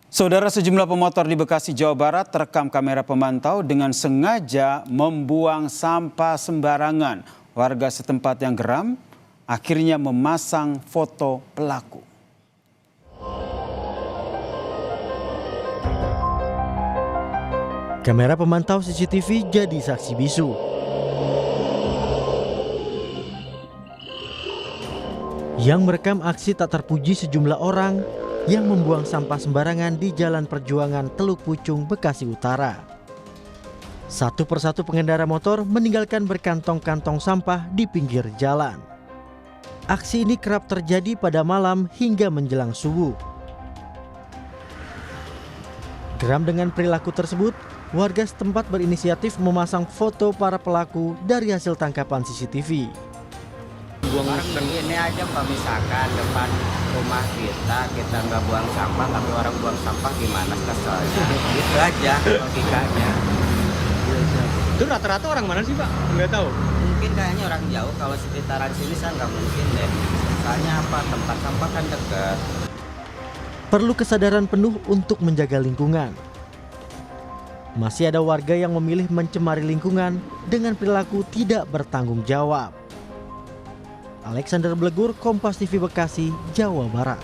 Saudara, sejumlah pemotor di Bekasi, Jawa Barat terekam kamera pemantau dengan sengaja membuang sampah sembarangan. Warga setempat yang geram akhirnya memasang foto pelaku. Kamera pemantau CCTV jadi saksi bisu. Yang merekam aksi tak terpuji sejumlah orang yang membuang sampah sembarangan di Jalan Perjuangan Teluk Pucung, Bekasi Utara. Satu persatu pengendara motor meninggalkan berkantong-kantong sampah di pinggir jalan. Aksi ini kerap terjadi pada malam hingga menjelang subuh. Geram dengan perilaku tersebut, warga setempat berinisiatif memasang foto para pelaku dari hasil tangkapan CCTV. Ini aja Pak, misalkan depan rumah kita nggak buang sampah tapi orang buang sampah, gimana keselnya? Gitu aja logikanya. Itu rata-rata orang mana sih Pak? Nggak tahu. Mungkin kayaknya orang jauh, kalau sekitaran sini saya nggak mungkin deh. Soalnya apa, tempat sampah kan dekat. Perlu kesadaran penuh untuk menjaga lingkungan. Masih ada warga yang memilih mencemari lingkungan dengan perilaku tidak bertanggung jawab. Alexander Blegur, Kompas TV Bekasi, Jawa Barat.